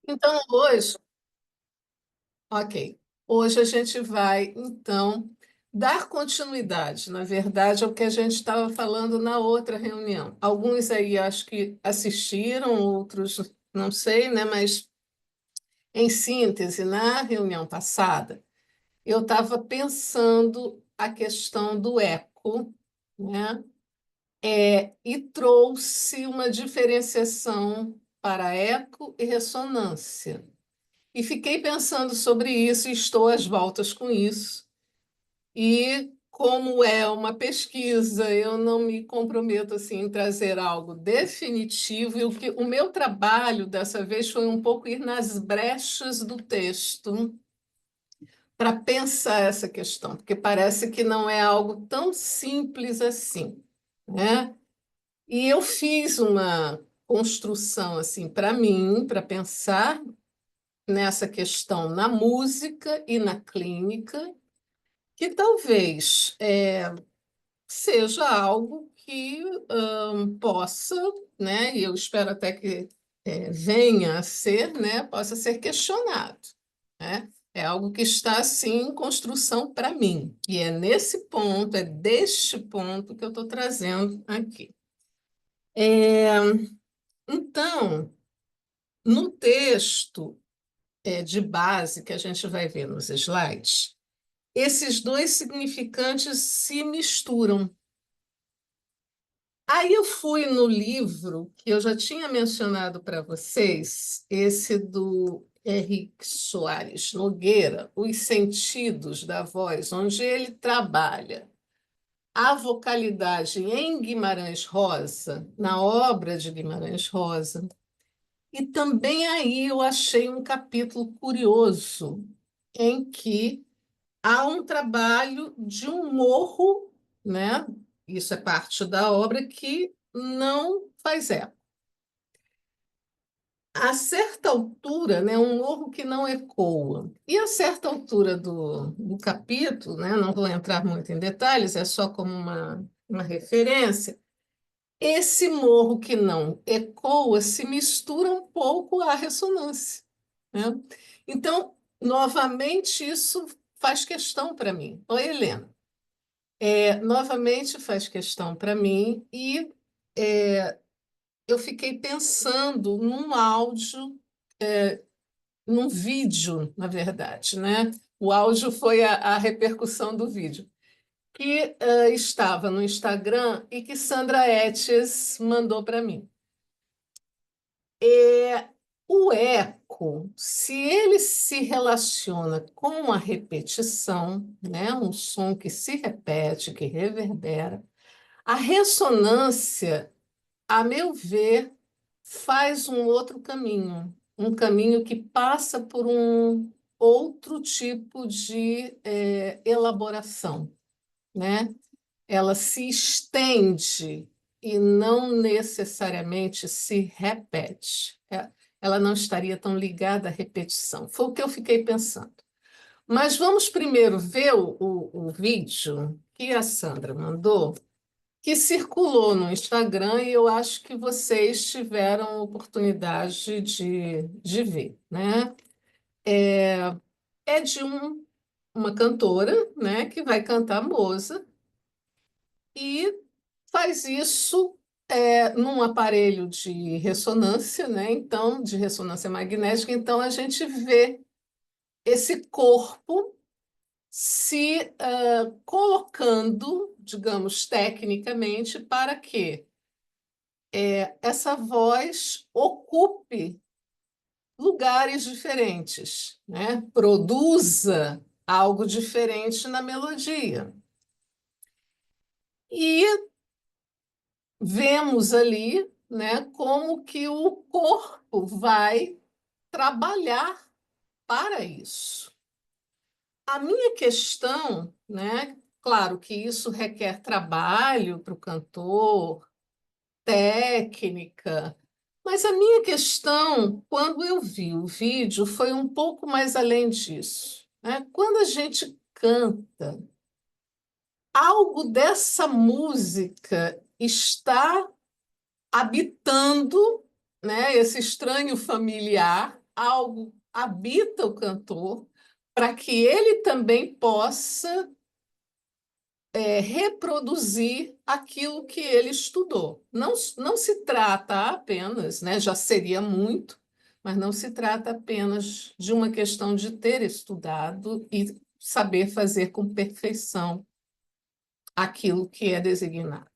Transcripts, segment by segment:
Então, hoje, ok. Hoje a gente vai, então, dar continuidade, na verdade, ao que a gente estava falando na outra reunião. Alguns aí acho que assistiram, outros não sei, né? Mas, em síntese, na reunião passada, eu estava pensando a questão do eco, né? E trouxe uma diferenciação para eco e ressonância. E fiquei pensando sobre isso e estou às voltas com isso. E como é uma pesquisa, eu não me comprometo assim em trazer algo definitivo. E o meu trabalho dessa vez foi um pouco ir nas brechas do texto para pensar essa questão, porque parece que não é algo tão simples assim, né? E eu fiz uma construção assim para mim, para pensar nessa questão na música e na clínica, que talvez seja algo que possa, né, e eu espero até que venha a ser, né, possa ser questionado, né? É algo que está assim em construção para mim, e é nesse ponto, é deste ponto que eu estou trazendo aqui. É, então, no texto de base que a gente vai ver nos slides, esses dois significantes se misturam. Aí eu fui no livro que eu já tinha mencionado para vocês, esse do Henrique Soares Nogueira, Os Sentidos da Voz, onde ele trabalha a vocalidade em Guimarães Rosa, na obra de Guimarães Rosa. E também aí eu achei um capítulo curioso, em que há um trabalho de um morro, né? Isso é parte da obra que não faz eco. A certa altura, né, um morro que não ecoa. E a certa altura do capítulo, né, não vou entrar muito em detalhes, é só como uma referência, esse morro que não ecoa se mistura um pouco à ressonância, né? Então, novamente, isso faz questão para mim. Oi, Helena. Novamente faz questão para mim e eu fiquei pensando num áudio, num vídeo, na verdade, né? O áudio foi a repercussão do vídeo, que estava no Instagram e que Sandra Etches mandou para mim. O eco, se ele se relaciona com a repetição, né? Um som que se repete, que reverbera, a ressonância, a meu ver, faz um outro caminho, um caminho que passa por um outro tipo de elaboração, né? Ela se estende e não necessariamente se repete. Ela não estaria tão ligada à repetição. Foi o que eu fiquei pensando. Mas vamos primeiro ver o vídeo que a Sandra mandou, que circulou no Instagram e eu acho que vocês tiveram oportunidade de ver, né? É de uma cantora, né, que vai cantar Moza e faz isso num aparelho de ressonância, né? Então, de ressonância magnética. Então, a gente vê esse corpo se colocando, digamos, tecnicamente, para que essa voz ocupe lugares diferentes, né? Produza algo diferente na melodia. E vemos ali, né, como que o corpo vai trabalhar para isso. A minha questão, né, claro que isso requer trabalho para o cantor, técnica, mas a minha questão, quando eu vi o vídeo, foi um pouco mais além disso, né? Quando a gente canta, algo dessa música está habitando, né, esse estranho familiar algo habita o cantor para que ele também possa reproduzir aquilo que ele estudou. Não se trata apenas, né, já seria muito, mas não se trata apenas de uma questão de ter estudado e saber fazer com perfeição aquilo que é designado.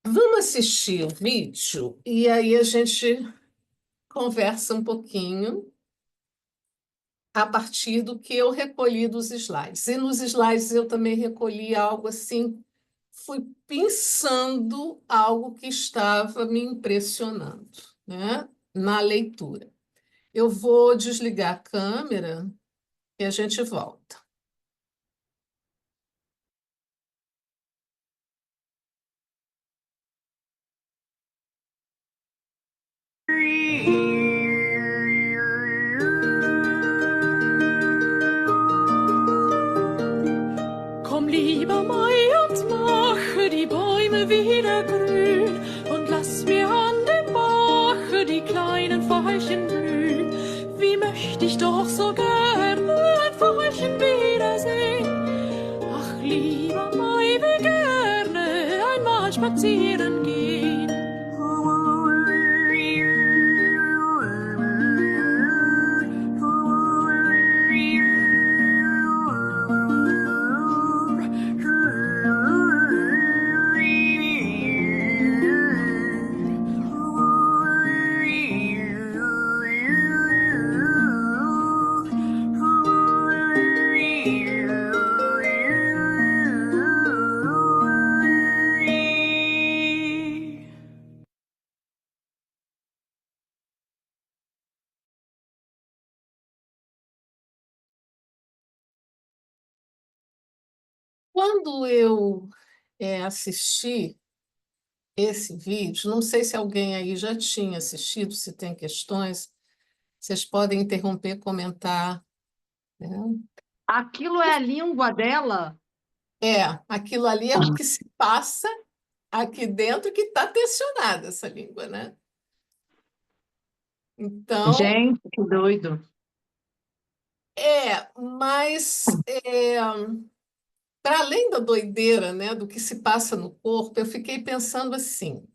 Vamos assistir o vídeo e aí a gente conversa um pouquinho a partir do que eu recolhi dos slides. E nos slides eu também recolhi algo assim, fui pensando algo que estava me impressionando, né, na leitura. Eu vou desligar a câmera e a gente volta. Komm, lieber Mai, und mache die Bäume wieder grün und lass mir an dem Bache die kleinen Veilchen blühen. Wie möchte ich doch so gerne ein Veilchen wiedersehen. Ach, lieber Mai, will gerne einmal spazieren gehen. Quando eu assisti esse vídeo, não sei se alguém aí já tinha assistido, se tem questões, vocês podem interromper, comentar, né? Aquilo é a língua dela? Aquilo ali é o que se passa aqui dentro que está tensionada essa língua, né? Então, Gente, que doido. mas para além da doideira, né, do que se passa no corpo, eu fiquei pensando assim,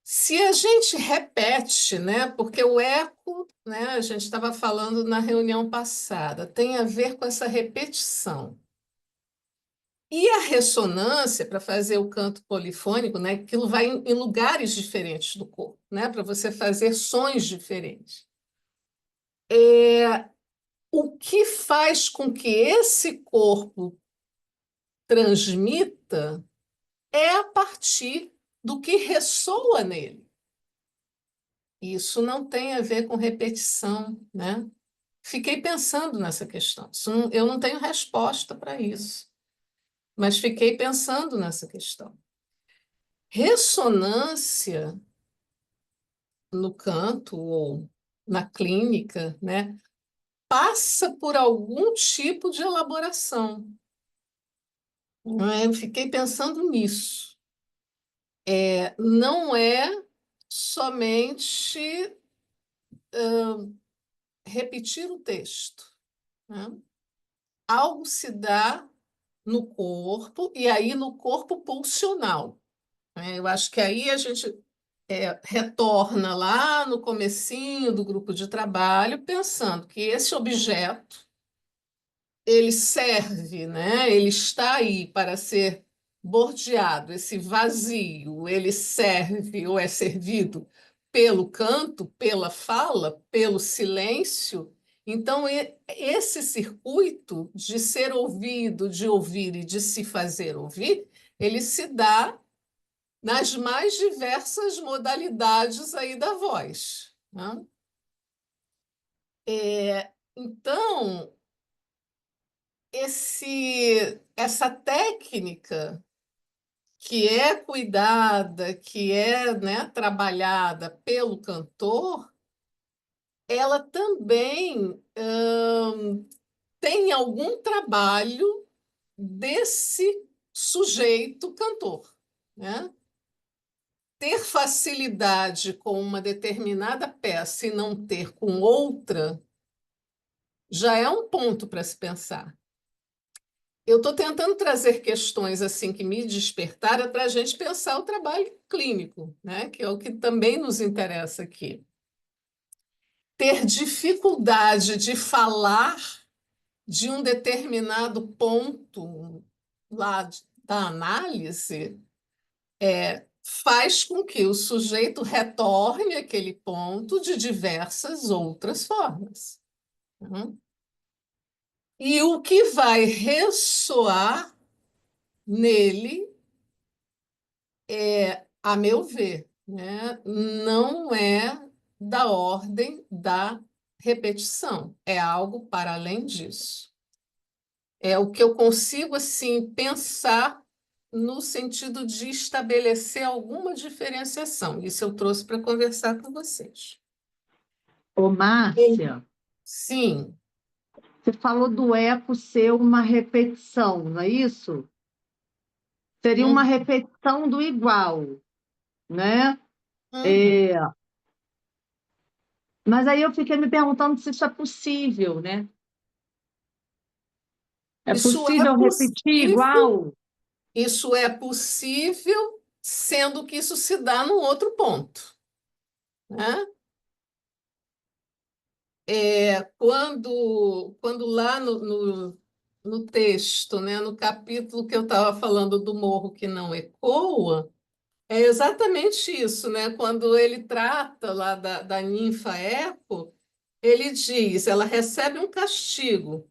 se a gente repete, né, porque o eco, né, a gente estava falando na reunião passada, tem a ver com essa repetição. E a ressonância, para fazer o canto polifônico, né, aquilo vai em lugares diferentes do corpo, né, para você fazer sons diferentes. O que faz com que esse corpo transmita é a partir do que ressoa nele. Isso não tem a ver com repetição, né? Fiquei pensando nessa questão. Eu não tenho resposta para isso, mas fiquei pensando nessa questão. Ressonância no canto ou na clínica, né, passa por algum tipo de elaboração. Eu fiquei pensando nisso. Não é somente repetir o texto, né? Algo se dá no corpo, e aí no corpo pulsional, né? Eu acho que aí a gente retorna lá no comecinho do grupo de trabalho, pensando que esse objeto ele serve, né? Ele está aí para ser bordeado, esse vazio, ele serve ou é servido pelo canto, pela fala, pelo silêncio. Então, esse circuito de ser ouvido, de ouvir e de se fazer ouvir, ele se dá nas mais diversas modalidades aí da voz, né? Então, essa técnica que é cuidada, que é, né, trabalhada pelo cantor, ela também tem algum trabalho desse sujeito cantor, né? ter facilidade com uma determinada peça e não ter com outra, já é um ponto para se pensar. Eu estou tentando trazer questões assim que me despertaram para a gente pensar o trabalho clínico, né? Que é o que também nos interessa aqui. Ter dificuldade de falar de um determinado ponto lá da análise faz com que o sujeito retorne àquele ponto de diversas outras formas. Né? E o que vai ressoar nele a meu ver, né, não é da ordem da repetição, é algo para além disso. É o que eu consigo assim pensar no sentido de estabelecer alguma diferenciação. Isso eu trouxe para conversar com vocês. Ô, Márcia, Sim, você falou do eco ser uma repetição, não é isso? Seria uma hum, repetição do igual, né? uhum. Mas aí eu fiquei me perguntando se isso é possível, né? É Isso é possível repetir possível, igual? isso é possível, sendo que isso se dá num outro ponto, né? Quando lá no texto, né, no capítulo que eu estava falando do morro que não ecoa, é exatamente isso, né? Quando ele trata lá da ninfa Eco, ele diz, ela recebe um castigo,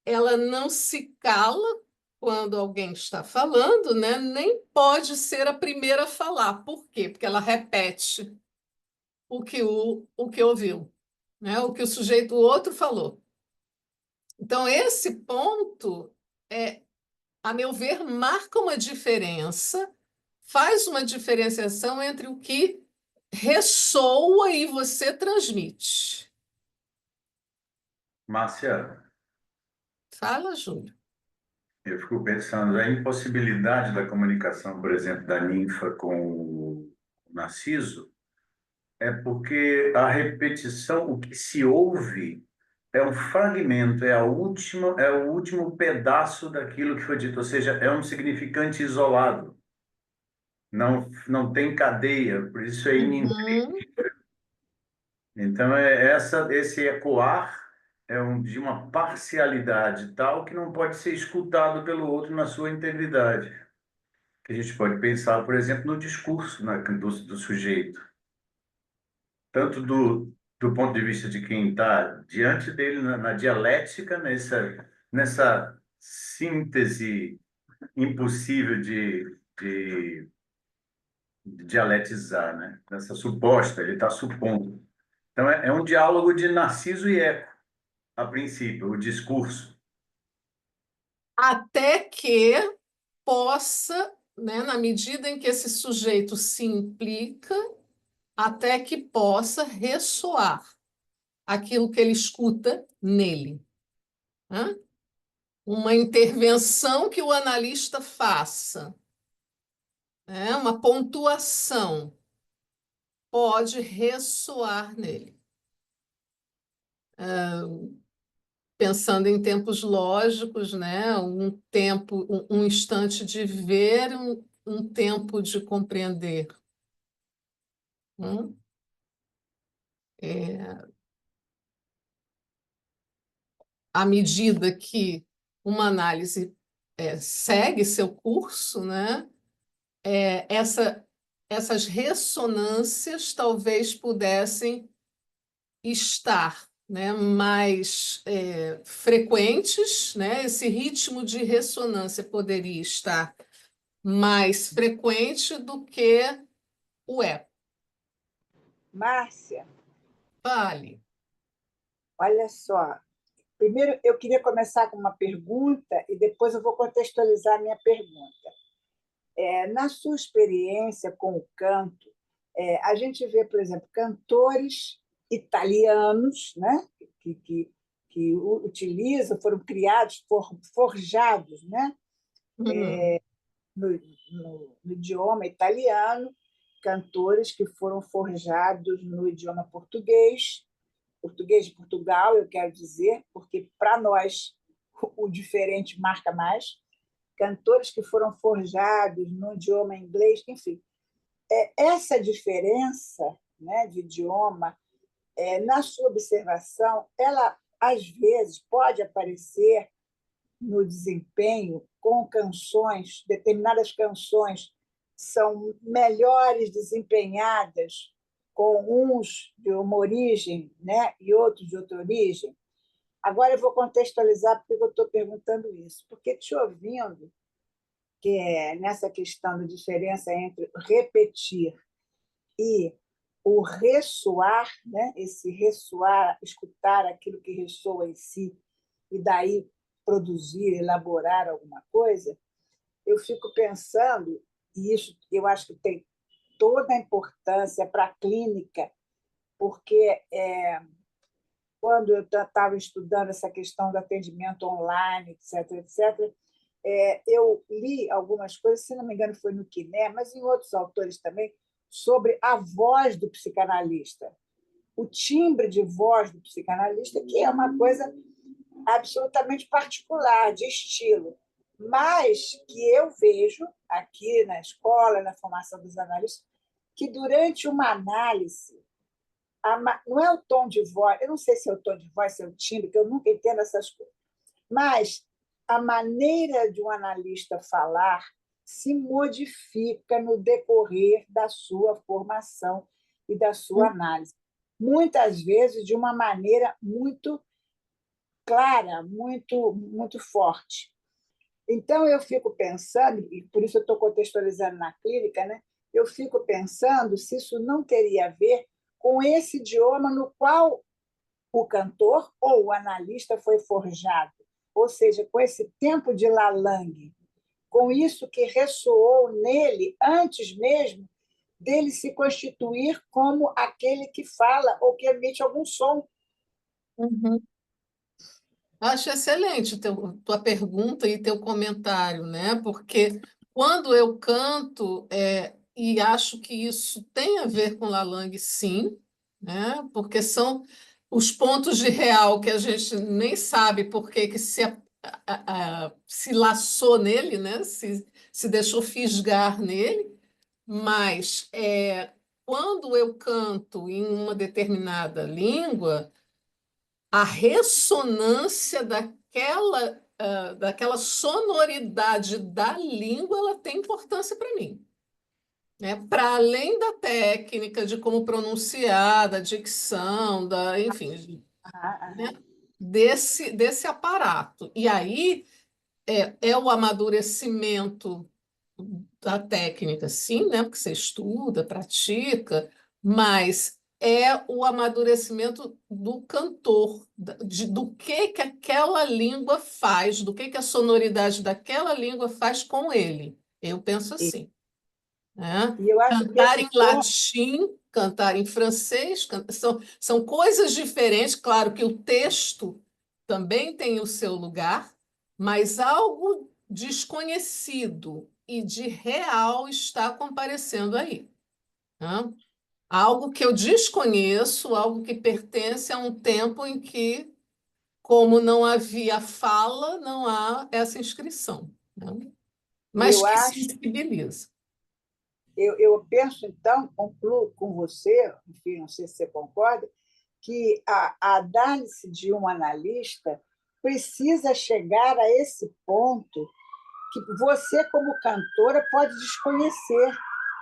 ela não se cala quando alguém está falando, né? Nem pode ser a primeira a falar. Por quê? Porque ela repete o que ouviu, né? O que o sujeito o outro falou. Então, esse ponto, a meu ver, marca uma diferença, faz uma diferenciação entre o que ressoa e você transmite. Márcia, Fala, Júlio. eu fico pensando a impossibilidade da comunicação, por exemplo, da ninfa com o Narciso, é porque a repetição, o que se ouve, é um fragmento, é o último pedaço daquilo que foi dito, ou seja, é um significante isolado, não tem cadeia, por isso é Uhum. então, esse ecoar de uma parcialidade tal que não pode ser escutado pelo outro na sua integridade. Que a gente pode pensar, por exemplo, no discurso do sujeito, tanto do ponto de vista de quem está diante dele, na dialética, nessa síntese impossível de dialetizar, né? Nessa suposta, ele está supondo. Então, é um diálogo de Narciso e Eco a princípio, o discurso. Até que possa, né, na medida em que esse sujeito se implica, até que possa ressoar aquilo que ele escuta nele. Né? Uma intervenção que o analista faça, né, uma pontuação, pode ressoar nele. Pensando em tempos lógicos, né? Um tempo, um instante de ver, um tempo de compreender. Hum? É, à medida que uma análise segue seu curso, né? Essas ressonâncias talvez pudessem estar, né, mais frequentes, né? Esse ritmo de ressonância poderia estar mais frequente do que o eco. Márcia, Vale. olha só. Primeiro, eu queria começar com uma pergunta e depois eu vou contextualizar a minha pergunta. Na sua experiência com o canto, a gente vê, por exemplo, cantores italianos, né, que utilizam, foram criados, forjados, né, Uhum. no idioma italiano, cantores que foram forjados no idioma português, português de Portugal, eu quero dizer, porque para nós o diferente marca mais, cantores que foram forjados no idioma inglês, enfim. Essa diferença, né, de idioma, na sua observação, ela às vezes pode aparecer no desempenho com canções, determinadas canções são melhores desempenhadas com uns de uma origem, né, e outros de outra origem. Agora eu vou contextualizar porque eu estou perguntando isso. Porque te ouvindo, que é nessa questão da diferença entre repetir e o ressoar, né? Esse ressoar, escutar aquilo que ressoa em si, e daí produzir, elaborar alguma coisa, eu fico pensando, e isso eu acho que tem toda a importância para a clínica, porque quando eu estava estudando essa questão do atendimento online, etc., etc., eu li algumas coisas, se não me engano foi no Quiné, mas em outros autores também, sobre a voz do psicanalista, o timbre de voz do psicanalista, que é uma coisa absolutamente particular, de estilo, mas que eu vejo aqui na escola, na formação dos analistas, que durante uma análise, não é o tom de voz, eu não sei se é o tom de voz, se é o timbre, que eu nunca entendo essas coisas, mas a maneira de um analista falar se modifica no decorrer da sua formação e da sua análise. Muitas vezes de uma maneira muito clara, muito forte. Então, eu fico pensando, e por isso eu estou contextualizando na clínica, né? Eu fico pensando se isso não teria a ver com esse idioma no qual o cantor ou o analista foi forjado, ou seja, com esse tempo de lalangue, com isso que ressoou nele antes mesmo dele se constituir como aquele que fala ou que emite algum som. Uhum. Acho excelente tua pergunta e teu comentário, né? Porque quando eu canto, e acho que isso tem a ver com Lalang, sim, né? Porque são os pontos de real que a gente nem sabe por que que se laçou nele, né? Se deixou fisgar nele, mas quando eu canto em uma determinada língua, a ressonância daquela sonoridade da língua, ela tem importância para mim, né? Para além da técnica de como pronunciar, da dicção, enfim, né? Desse aparato. E aí é o amadurecimento da técnica, sim, né? Porque você estuda, pratica, mas é o amadurecimento do cantor, do que aquela língua faz, do que a sonoridade daquela língua faz com ele. Eu penso assim, né? E eu acho que Cantar esse em ponto, latim, cantar em francês, são coisas diferentes. Claro que o texto também tem o seu lugar, mas algo desconhecido e de real está comparecendo aí, né? Algo que eu desconheço, algo que pertence a um tempo em que, como não havia fala, não há essa inscrição, né? e Mas eu que acho, sensibiliza. eu penso, então, concluo com você, enfim, não sei se você concorda, que a análise de um analista precisa chegar a esse ponto que você, como cantora, pode desconhecer,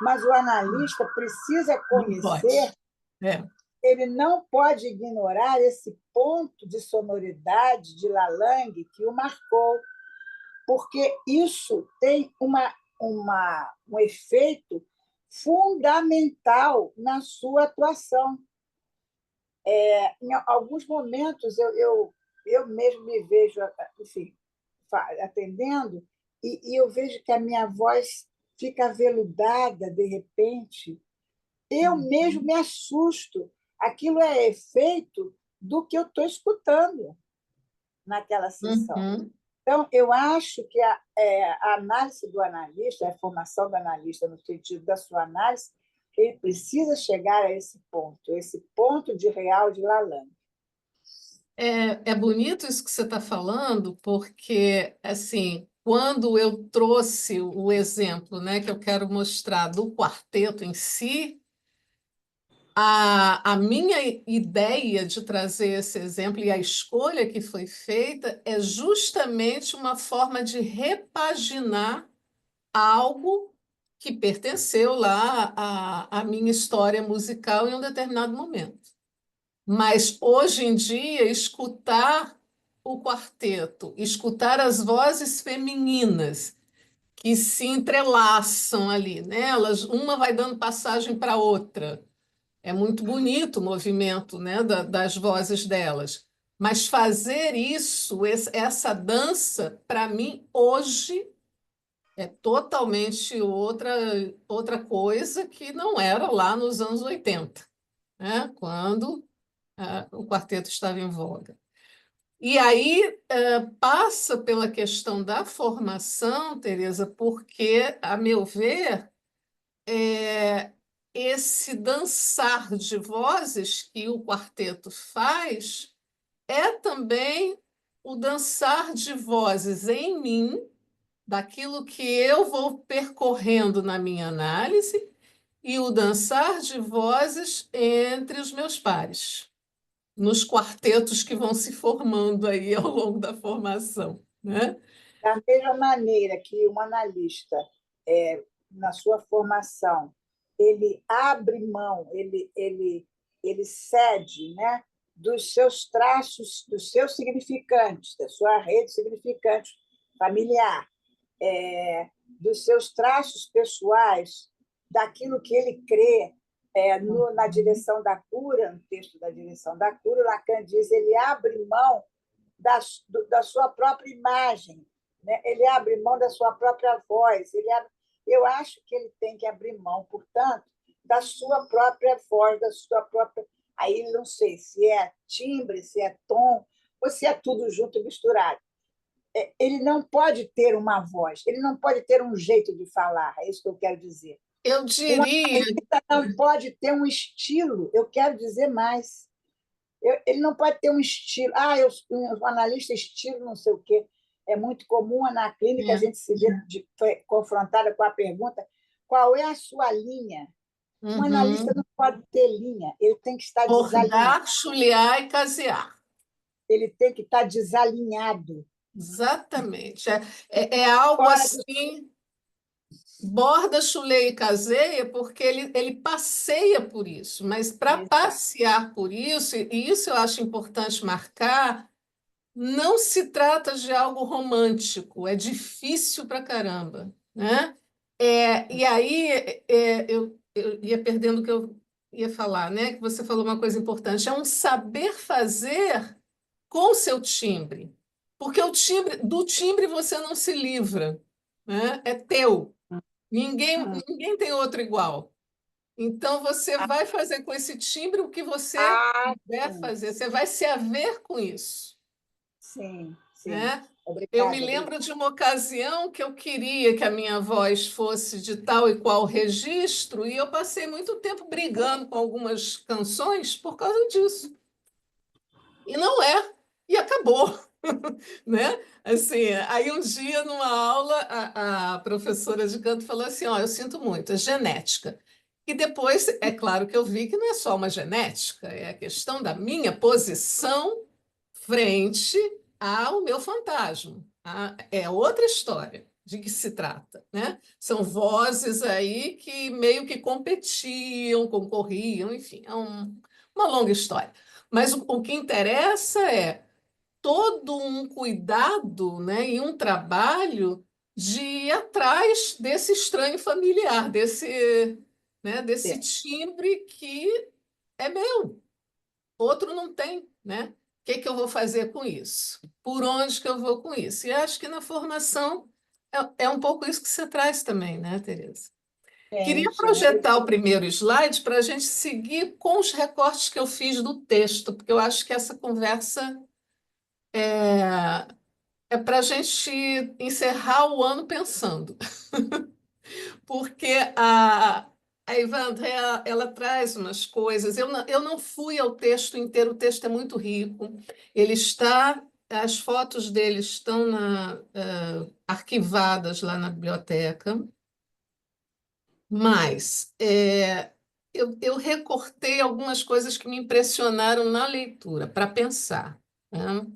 mas o analista precisa Não conhecer, pode. É. ele não pode ignorar esse ponto de sonoridade de Lalang que o marcou, porque isso tem um efeito fundamental na sua atuação. Em alguns momentos, eu mesmo me vejo, enfim, atendendo, e eu vejo que a minha voz fica aveludada de repente. Eu mesmo me assusto. Aquilo é efeito do que eu estou escutando naquela sessão. Uhum. Então, eu acho que a análise do analista, a formação do analista, no sentido da sua análise, Ele precisa chegar a esse ponto de real de Lalande. É bonito isso que você está falando, porque, assim, quando eu trouxe o exemplo, né, que eu quero mostrar do quarteto em si, a minha ideia de trazer esse exemplo e a escolha que foi feita é justamente uma forma de repaginar algo que pertenceu lá à minha história musical em um determinado momento. Mas hoje em dia, escutar o quarteto, escutar as vozes femininas que se entrelaçam ali, né? Uma vai dando passagem para a outra. É muito bonito o movimento, né, das vozes delas. Mas fazer isso, essa dança, para mim, hoje é totalmente outra coisa que não era lá nos anos 80, né, quando o quarteto estava em voga. E aí passa pela questão da formação, Tereza, porque, a meu ver, esse dançar de vozes que o quarteto faz é também o dançar de vozes em mim, daquilo que eu vou percorrendo na minha análise, e o dançar de vozes entre os meus pares, nos quartetos que vão se formando aí ao longo da formação, né? Da mesma maneira que um analista, na sua formação, ele abre mão, ele cede, né, dos seus traços, dos seus significantes, da sua rede significante familiar, dos seus traços pessoais, daquilo que ele crê, na direção da cura, no texto da direção da cura, Lacan diz ele abre mão da sua própria imagem, né? Ele abre mão da sua própria voz. Eu acho que ele tem que abrir mão, portanto, da sua própria voz, da sua própria. Aí não sei se é timbre, se é tom, ou se é tudo junto e misturado. Ele não pode ter uma voz, ele não pode ter um jeito de falar, é isso que eu quero dizer. Eu Um diria, artista não pode ter um estilo, eu quero dizer mais. Ele não pode ter um estilo. Eu sou um analista estilo, não sei o quê. É muito comum na clínica a gente se ver confrontada com a pergunta: qual é a sua linha? Um analista não pode ter linha, ele tem que estar desalinhado. bordar, chulear e casear. Ele tem que estar desalinhado. Exatamente. É algo Fora do... assim, borda, chuleia e caseia, porque ele passeia por isso. Mas para passear por isso, e isso eu acho importante marcar, não se trata de algo romântico, é difícil pra caramba, né? E aí eu ia perdendo o que eu ia falar, né? Que você falou uma coisa importante, é um saber fazer com o seu timbre, porque do timbre você não se livra, né? É teu, ninguém tem outro igual. Então você vai fazer com esse timbre o que você quiser Sim, fazer, você vai se haver com isso, sim, sim. né? Eu me Obrigada, lembro obrigada. de uma ocasião que eu queria que a minha voz fosse de tal e qual registro, e eu passei muito tempo brigando com algumas canções por causa disso. E não é, e acabou, né? Assim, aí um dia numa aula a professora de canto falou assim: "Ó, eu sinto muito, é genética". E depois, é claro que eu vi que não é só uma genética, é a questão da minha posição frente ao meu fantasma. É outra história de que se trata, né? São vozes aí que meio que competiam, concorriam, enfim, uma longa história. Mas o que interessa é todo um cuidado, né, e um trabalho de ir atrás desse estranho familiar, desse Sim. timbre que é meu, outro não tem, né? O que que eu vou fazer com isso? Por onde que eu vou com isso? E acho que na formação é um pouco isso que você traz também, né, Tereza? Queria Gente, projetar o primeiro slide para a gente seguir com os recortes que eu fiz do texto, porque eu acho que essa conversa é para a gente encerrar o ano pensando. Porque A Ivandra, ela traz umas coisas. Eu não fui ao texto inteiro, o texto é muito rico. As fotos dele estão arquivadas lá na biblioteca, mas eu recortei algumas coisas que me impressionaram na leitura, para pensar, né?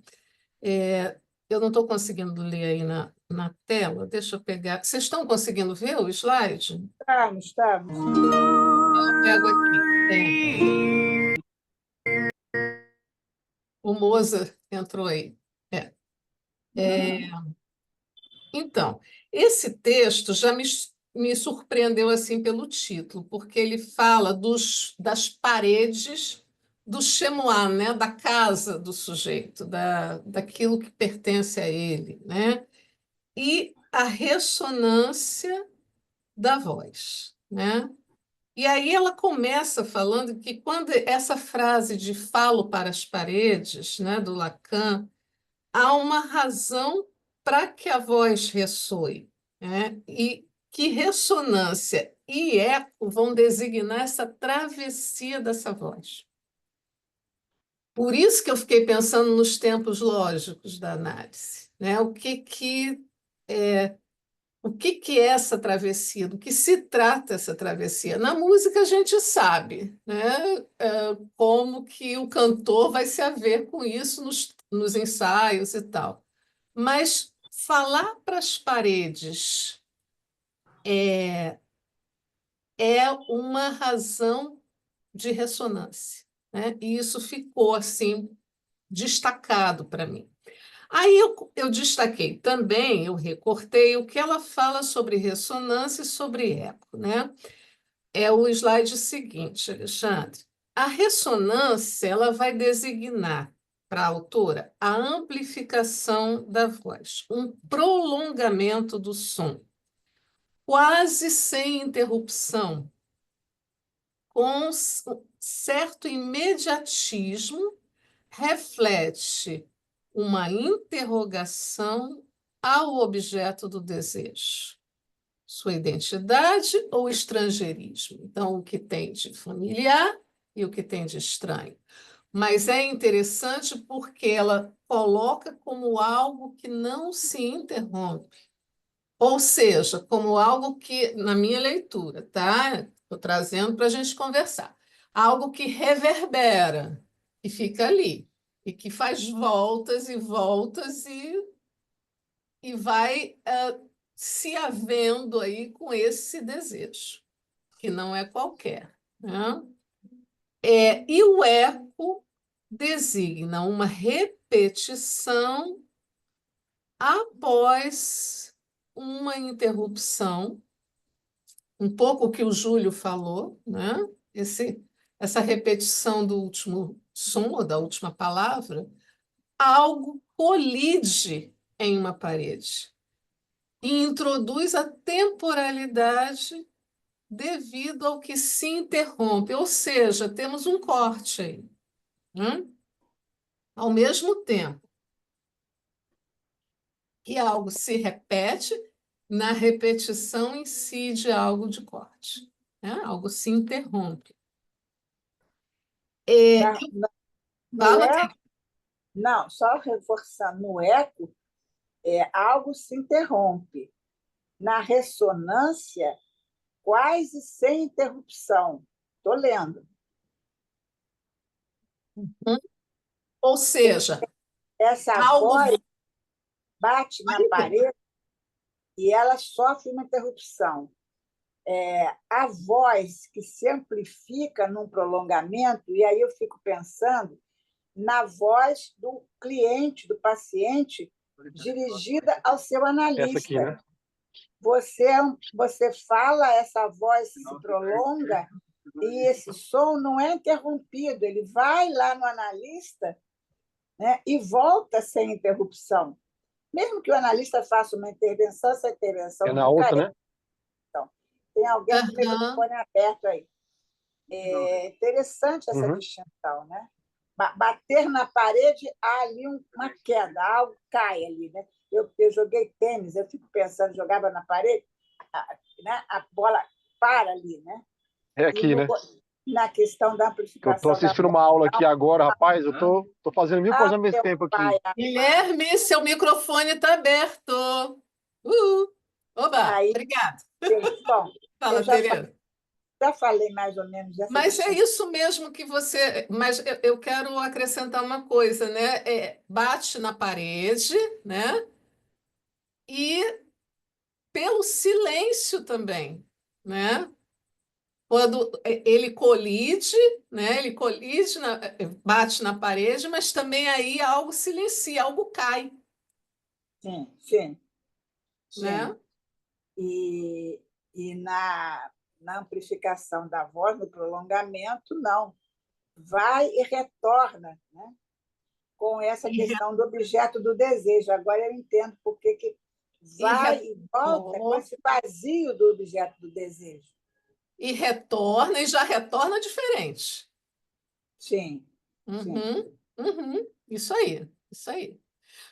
É, eu não estou conseguindo ler aí na tela, deixa eu pegar. Vocês estão conseguindo ver o slide? Estamos, estamos. Eu pego aqui. O Mozart entrou aí. É. Então, esse texto já me surpreendeu assim pelo título, porque ele fala das paredes do chemois, né? Da casa do sujeito, daquilo que pertence a ele, né? E a ressonância da voz, né? E aí ela começa falando que quando essa frase de falo para as paredes, né, do Lacan, há uma razão para que a voz ressoe, né? E que ressonância e eco vão designar essa travessia dessa voz. Por isso que eu fiquei pensando nos tempos lógicos da análise, né? O que que é essa travessia? Do que se trata essa travessia? Na música a gente sabe, né? Como que o cantor vai se haver com isso nos ensaios e tal. Mas falar para as paredes é uma razão de ressonância, né? E isso ficou assim destacado para mim. Aí eu destaquei também, eu recortei o que ela fala sobre ressonância e sobre eco, né? É o slide seguinte, Alexandre. A ressonância, ela vai designar para a autora a amplificação da voz, um prolongamento do som, quase sem interrupção, com certo imediatismo, reflete uma interrogação ao objeto do desejo, sua identidade ou estrangeirismo. Então, o que tem de familiar e o que tem de estranho. Mas é interessante porque ela coloca como algo que não se interrompe, ou seja, como algo que, na minha leitura, tá? Estou trazendo para a gente conversar, algo que reverbera e fica ali, e que faz voltas e voltas e vai se havendo aí com esse desejo, que não é qualquer, né? E o eco designa uma repetição após uma interrupção, um pouco o que o Júlio falou, né? Essa repetição do último som, ou da última palavra, algo colide em uma parede e introduz a temporalidade devido ao que se interrompe, ou seja, temos um corte aí, né? Ao mesmo tempo que algo se repete, na repetição incide algo de corte, né? Algo se interrompe. Na- na- no Fala, eco, não, só reforçando, no eco, algo se interrompe. Na ressonância, quase sem interrupção. Estou lendo. ou seja, Essa algo. voz bate na parede e ela sofre uma interrupção. A voz que se amplifica num prolongamento, e aí eu fico pensando na voz do cliente, do paciente, dirigida ao seu analista. Essa aqui, né? Você fala, essa voz se prolonga e esse som não é interrompido, ele vai lá no analista, né, e volta sem interrupção. Mesmo que o analista faça uma intervenção, essa intervenção É na outra, né? tem alguém com o microfone aberto aí. É interessante essa Uhum. distinção, né? Bater na parede, há ali uma queda, algo cai ali, né? Eu joguei tênis, eu fico pensando, jogava na parede, né? A bola para ali, né? É E aqui, né? na questão da Eu tô amplificação da assistindo voz. uma aula aqui agora, rapaz. Eu tô fazendo mil coisas Ah, ao mesmo meu tempo aqui. pai amado. Guilherme, seu microfone está aberto. Oba, Aí, obrigada. gente, bom, eu Fala, Tereza. já falei mais ou menos dessa Mas é distinção. isso mesmo que você. Mas eu quero acrescentar uma coisa, né? Bate na parede, né? E pelo silêncio também, né? Quando ele colide, né? Ele colide, bate na parede, mas também aí algo silencia, algo cai, Sim, sim, sim. né? E, e na amplificação da voz, no prolongamento, não. Vai e retorna, né? Com essa E, questão do objeto do desejo. Agora eu entendo por que e, vai e volta com esse vazio do objeto do desejo. e retorna, e já retorna diferente. Sim, sim. Uhum, uhum, isso aí, isso aí.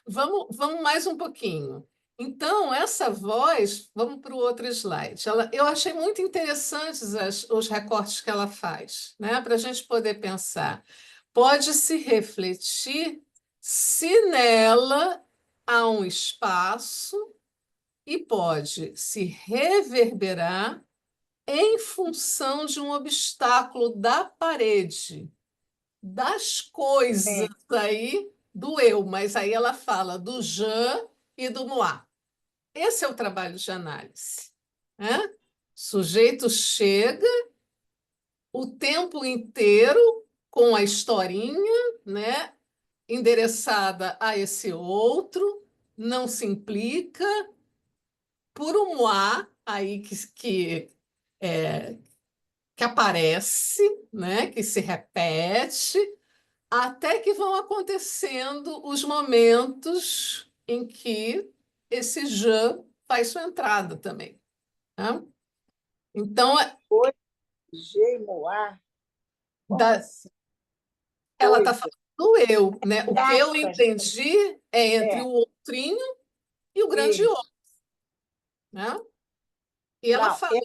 Vamos mais um pouquinho. Então, essa voz, vamos para o outro slide. Eu achei muito interessantes os recortes que ela faz, né? Para a gente poder pensar. Pode-se refletir se nela há um espaço e pode se reverberar em função de um obstáculo da parede, das coisas Sim. aí do eu, mas aí ela fala do je e do moi. Esse é o trabalho de análise, né? O sujeito chega o tempo inteiro com a historinha, né, endereçada a esse outro, não se implica por um moi aí é, que aparece, né, que se repete, até que vão acontecendo os momentos em que esse je faz sua entrada também, né? Então, Hoje, Geimoar, como da- assim? ela está Coisa. falando do eu, né? O que eu Aspas. entendi é entre É, o outrinho e o grande eu, isso. né? E ela Não, fala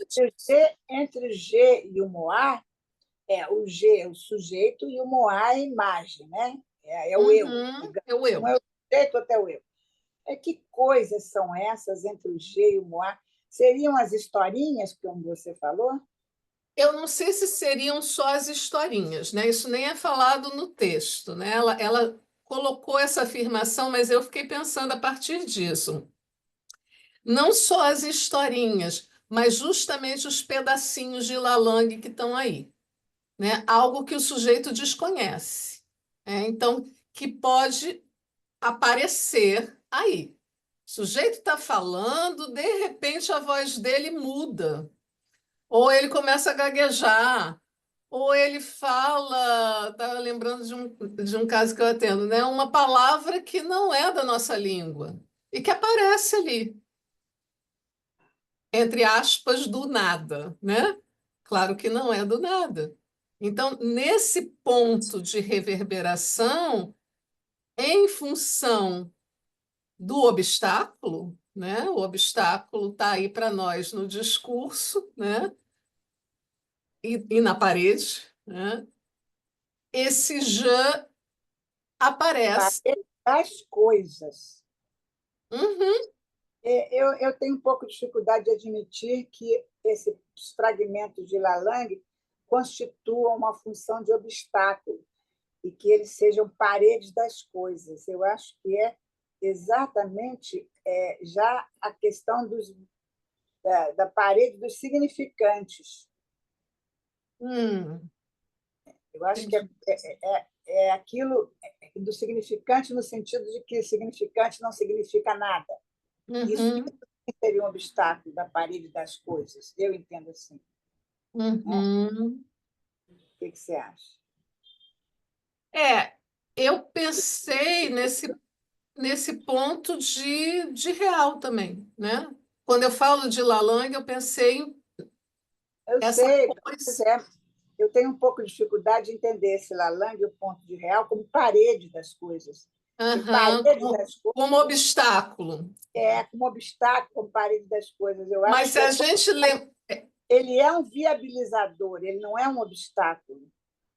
entre o G e o Moá, o G é o sujeito e o Moá é a imagem, né? É o eu, digamos. é o Um eu. é o sujeito, até o eu. Que coisas são essas entre o G e o Moá? Seriam as historinhas, como você falou? Eu não sei se seriam só as historinhas, né? Isso nem é falado no texto, né? Ela colocou essa afirmação, mas eu fiquei pensando a partir disso. Não só as historinhas, mas justamente os pedacinhos de Lalang que estão aí, né? Algo que o sujeito desconhece, né? Então, que pode aparecer aí. O sujeito está falando, de repente a voz dele muda, ou ele começa a gaguejar, ou ele fala, estava lembrando de um caso que eu atendo, né? Uma palavra que não é da nossa língua e que aparece ali, entre aspas, do nada, né? Claro que não é do nada. Então, nesse ponto de reverberação, em função do obstáculo, né? O obstáculo está aí para nós no discurso, né? E na parede, né? Esse já aparece. Parece as coisas. Uhum, Eu tenho um pouco de dificuldade de admitir que esses fragmentos de Lalang constituam uma função de obstáculo e que eles sejam paredes das coisas. Eu acho que é exatamente já a questão da parede dos significantes. hum, Eu acho que entendi. é aquilo do significante no sentido de que significante não significa nada. Isso Uhum, seria um obstáculo da parede das coisas. Eu entendo assim. Né? uhum. O que você acha? É, eu pensei nesse ponto de real também, né? Quando eu falo de Lalang, eu pensei em Eu essa sei, mas coisa. eu tenho um pouco de dificuldade de entender esse Lalang, o ponto de real, como parede das coisas. Porque Aham, parede das como coisas obstáculo. é como obstáculo, como parede das coisas. Eu Mas acho se que a gente ele é um viabilizador, ele não é um obstáculo.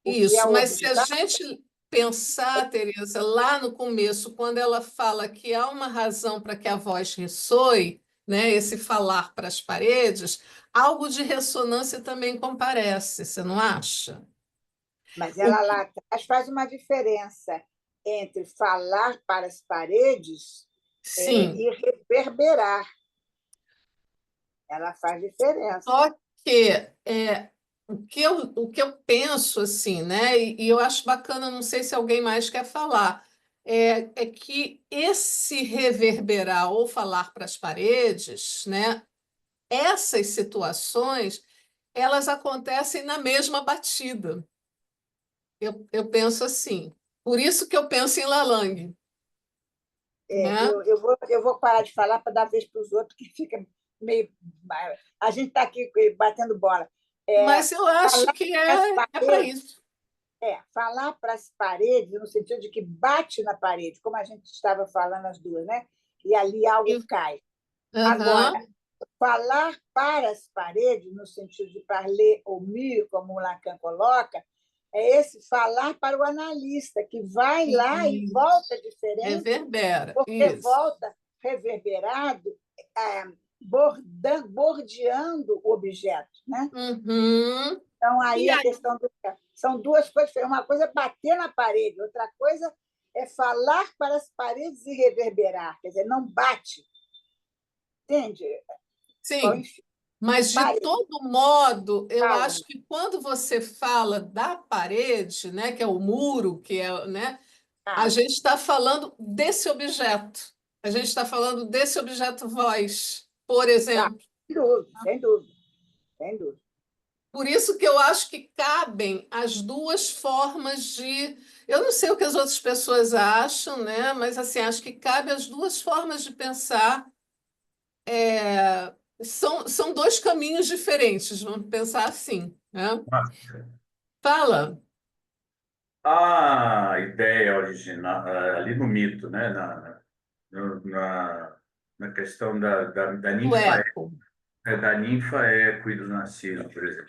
O que é Isso, o mas se a obstáculo gente pensar, Teresa, lá no começo, quando ela fala que há uma razão para que a voz ressoe, né, esse falar para as paredes, algo de ressonância também comparece, você não acha? Mas O ela que- lá atrás faz uma diferença entre falar para as paredes sim, e reverberar. Ela faz diferença. só que o que eu penso assim, né? E eu acho bacana, não sei se alguém mais quer falar, é que esse reverberar ou falar para as paredes, né? Essas situações, elas acontecem na mesma batida. Eu penso assim. Por isso que eu penso em Lalang, né? Eu vou parar de falar para dar vez para os outros, que fica meio. A gente está aqui batendo bola. É, Mas eu acho falar que para as é para paredes, isso. falar para as paredes, no sentido de que bate na parede, como a gente estava falando as duas, né? E ali algo E- cai. Agora, Aham, falar para as paredes, no sentido de parler au mur, como o Lacan coloca, é esse falar para o analista, que vai lá e isso. volta diferente, Reverbera, porque isso. volta reverberado, bordeando o objeto. Né? Uhum. Então, aí E a aí, questão são duas coisas. Uma coisa é bater na parede, outra coisa é falar para as paredes e reverberar. Quer dizer, não bate. Entende? Bom, sim, enfim, mas de Maria, todo modo, eu fala. acho que quando você fala da parede, né, que é o muro, que é, né, a Ah, gente está falando desse objeto. A gente está falando desse objeto voz, por ah, exemplo. sem dúvida, sem dúvida, sem dúvida. Por isso que eu acho que cabem as duas formas de. Eu não sei o que as outras pessoas acham, né? Mas assim, acho que cabe as duas formas de pensar. São dois caminhos diferentes, vamos pensar assim, né? Fala. A ideia original, ali no mito, né? Na questão da O ninfa, eco. da ninfa Eco e do Narciso, por exemplo.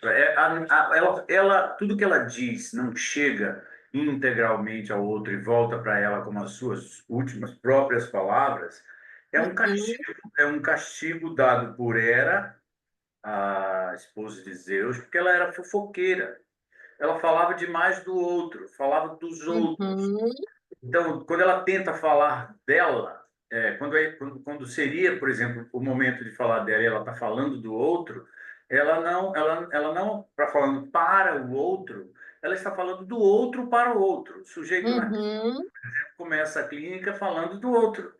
Tudo que ela diz não chega integralmente ao outro e volta para ela como as suas últimas próprias palavras, Uhum, é um castigo dado por Hera, a esposa de Zeus, porque ela era fofoqueira. Ela falava demais do outro, falava dos outros. uhum, Então, quando ela tenta falar dela, quando seria, por exemplo, o momento de falar dela e ela está falando do outro, ela não está falando para o outro, ela está falando do outro para o outro. O sujeito uhum, começa a clínica falando do outro.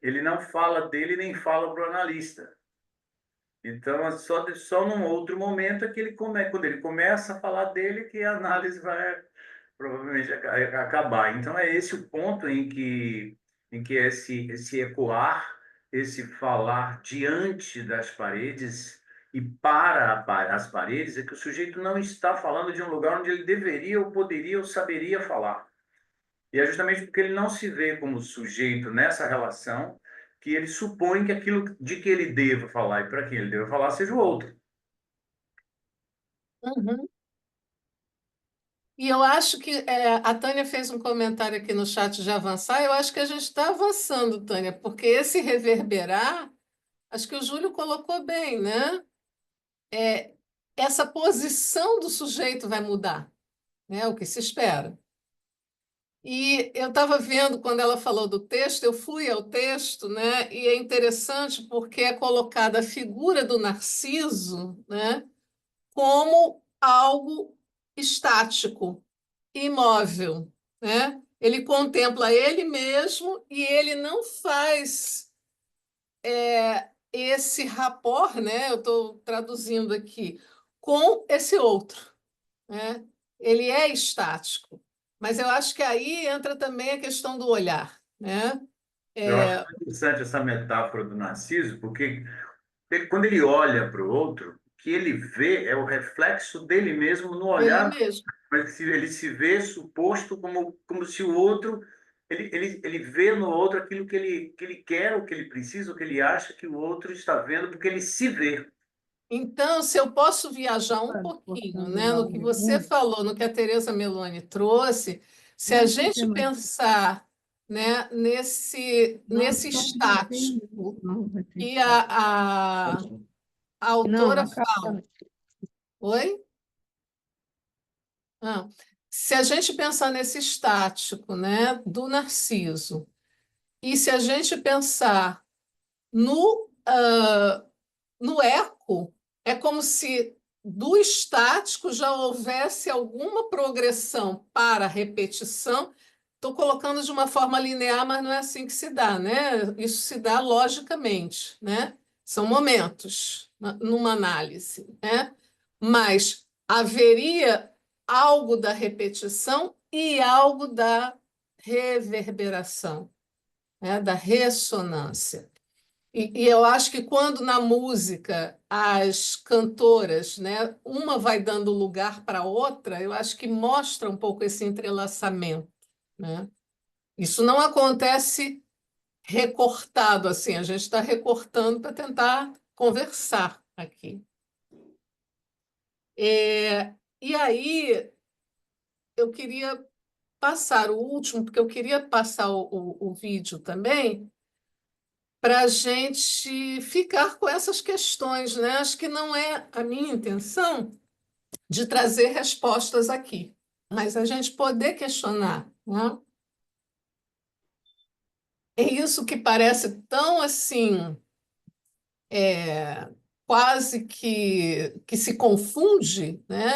Ele não fala dele nem fala para o analista. Então, só num outro momento é que quando ele começa a falar dele, que a análise vai provavelmente acabar. Então, é esse o ponto em que esse ecoar, esse falar diante das paredes e para as paredes, é que o sujeito não está falando de um lugar onde ele deveria ou poderia ou saberia falar. E é justamente porque ele não se vê como sujeito nessa relação que ele supõe que aquilo de que ele deva falar e para quem ele deva falar seja o outro. uhum. E eu acho que a Tânia fez um comentário aqui no chat de avançar. Eu acho que a gente está avançando, Tânia, porque esse reverberar, acho que o Júlio colocou bem, né? É, essa posição do sujeito vai mudar, né? O que se espera. E eu estava vendo quando ela falou do texto, eu fui ao texto, né? E é interessante porque é colocada a figura do Narciso, né? Como algo estático, imóvel, né? Ele contempla ele mesmo e ele não faz esse rapport, né? Eu estou traduzindo aqui, com esse outro, né? Ele é estático, mas eu acho que aí entra também a questão do olhar, né? Eu acho interessante essa metáfora do Narciso, porque quando ele olha para o outro, o que ele vê é o reflexo dele mesmo no Ele olhar, mesmo. mas ele se vê suposto como se o outro, ele vê no outro aquilo que ele quer, o que ele precisa, o que ele acha que o outro está vendo, porque ele se vê. Então, se eu posso viajar um pouquinho, né, no que você falou, no que a Teresa Meloni trouxe, se a gente pensar, né, nesse estático que a autora fala. Oi? Ah, se a gente pensar nesse estático, né, do Narciso, e se a gente pensar no eco, é como se do estático já houvesse alguma progressão para a repetição. Estou colocando de uma forma linear, mas não é assim que se dá, né? Isso se dá logicamente, né? São momentos numa análise, né? Mas haveria algo da repetição e algo da reverberação, né? Da ressonância. E eu acho que quando na música as cantoras, né, uma vai dando lugar para a outra, eu acho que mostra um pouco esse entrelaçamento, né? Isso não acontece recortado assim, a gente está recortando para tentar conversar aqui. E aí eu queria passar o último, porque eu queria passar o vídeo também, para a gente ficar com essas questões, né? Acho que não é a minha intenção de trazer respostas aqui, mas a gente poder questionar, né? É isso que parece tão assim, quase que se confunde, né?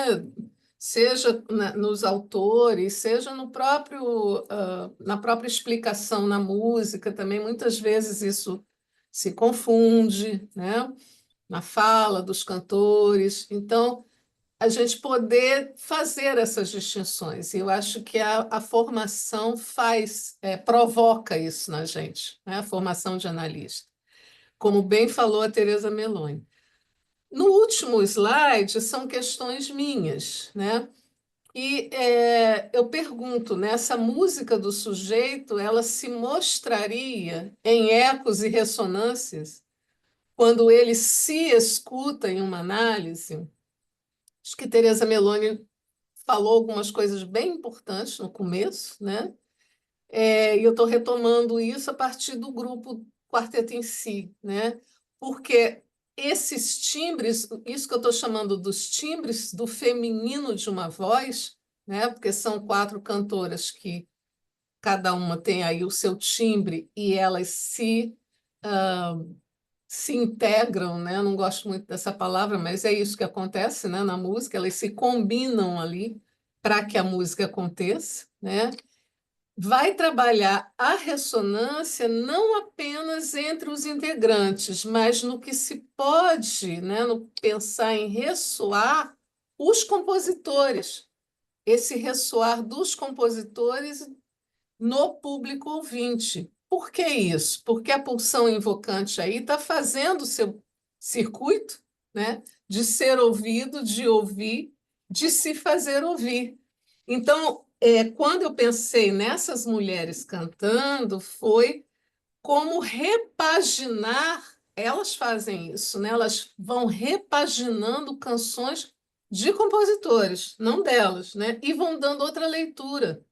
Seja nos autores, seja no próprio, na própria explicação na música, também muitas vezes isso se confunde, né? Na fala dos cantores. Então, a gente poder fazer essas distinções. E eu acho que a formação provoca isso na gente, né? A formação de analista. Como bem falou a Teresa Meloni. No último slide, são questões minhas, né? E eu pergunto, né, essa música do sujeito, ela se mostraria em ecos e ressonâncias quando ele se escuta em uma análise? Acho que Teresa Meloni falou algumas coisas bem importantes no começo, né? E eu estou retomando isso a partir do grupo Quarteto em Si, né? Porque esses timbres, isso que eu estou chamando dos timbres do feminino de uma voz, né? Porque são 4 cantoras que cada uma tem aí o seu timbre e elas se integram, né? Eu não gosto muito dessa palavra, mas é isso que acontece, né? Na música, elas se combinam ali para que a música aconteça, né? Vai trabalhar a ressonância não apenas entre os integrantes, mas no que se pode, né? No pensar em ressoar os compositores, esse ressoar dos compositores no público ouvinte. Por que isso? Porque a pulsão invocante aí está fazendo o seu circuito, né, de ser ouvido, de ouvir, de se fazer ouvir. Então, quando eu pensei nessas mulheres cantando, foi como repaginar, elas fazem isso, né? Elas vão repaginando canções de compositores, não delas, né? E vão dando outra leitura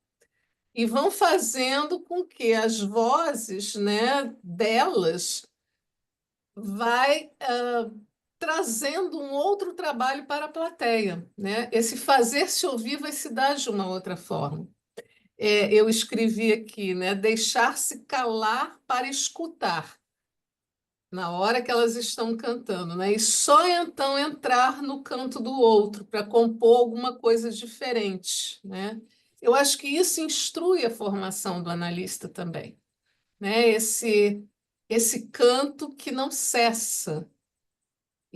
e vão fazendo com que as vozes, né, delas vai trazendo um outro trabalho para a plateia, né? Esse fazer-se ouvir vai se dar de uma outra forma. Eu escrevi aqui, né, deixar-se calar para escutar na hora que elas estão cantando, né? E só então entrar no canto do outro para compor alguma coisa diferente, né? Eu acho que isso instrui a formação do analista também, né? Esse canto que não cessa.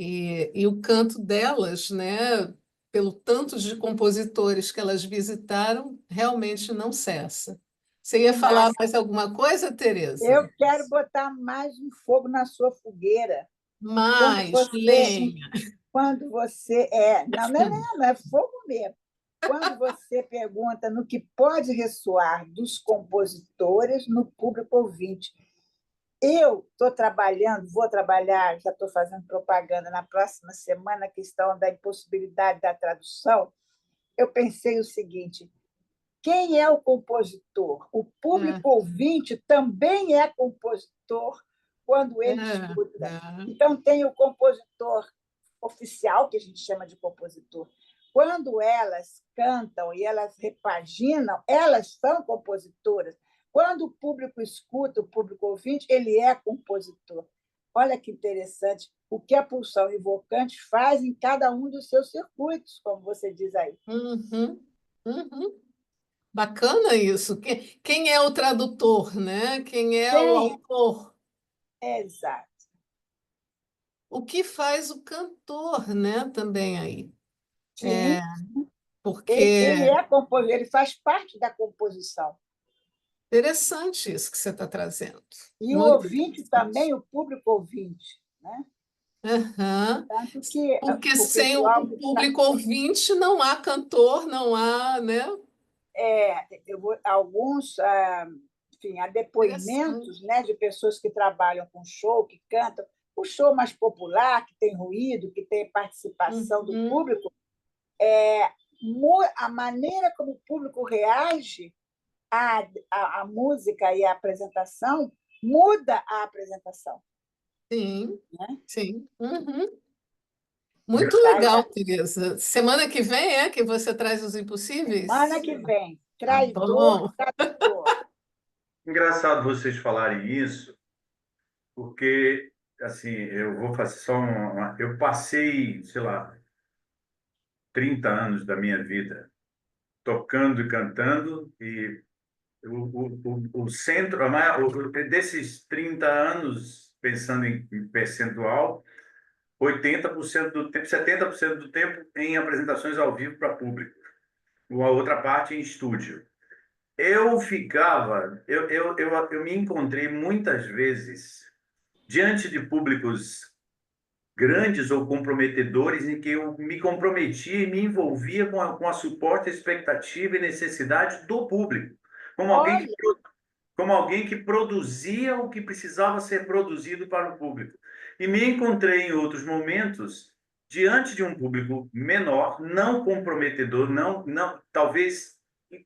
E o canto delas, né, pelo tanto de compositores que elas visitaram, realmente não cessa. Você ia falar mais alguma coisa, Tereza? Eu quero botar mais um fogo na sua fogueira. Quando Mais você, lenha. quando você não, não é lenha, é fogo mesmo. Quando você pergunta no que pode ressoar dos compositores no público ouvinte, Eu estou trabalhando, vou trabalhar, já estou fazendo propaganda na próxima semana, a questão da impossibilidade da tradução. Eu pensei o seguinte: quem é o compositor? O público ouvinte também é compositor quando ele escuta. Então, tem o compositor oficial, que a gente chama de compositor. Quando elas cantam e elas repaginam, elas são compositoras. Quando o público escuta, o público ouvinte, ele é compositor. Olha que interessante o que a Pulsão Rivocante faz em cada um dos seus circuitos, como você diz aí. Bacana isso. Quem é o tradutor, né? Quem é o autor? Exato. O que faz o cantor, né? Também aí. Sim. Porque Ele faz parte da composição. interessante isso que você está trazendo. E o ouvinte também, o público ouvinte, né? Tanto que porque sem o público ouvinte não há cantor, não há, né? Alguns, enfim, há depoimentos, né, de pessoas que trabalham com show, que cantam. O show mais popular, que tem ruído, que tem participação do público, a maneira como o público reage à música e à apresentação muda a apresentação. Sim, né? sim. Muito legal, Tereza. Semana que vem que você traz Os Impossíveis? Semana que vem. Traidor, tradutor. Engraçado vocês falarem isso, porque assim, eu vou fazer só eu passei, sei lá, 30 anos da minha vida tocando e cantando, e o centro, desses 30 anos, pensando em percentual, 80% do tempo, 70% do tempo em apresentações ao vivo para público, ou a outra parte em estúdio. Eu me encontrei muitas vezes diante de públicos grandes ou comprometedores em que eu me comprometia e me envolvia com a suporte, expectativa e necessidade do público, como alguém que produzia o que precisava ser produzido para o público. E me encontrei em outros momentos diante de um público menor, não comprometedor, não talvez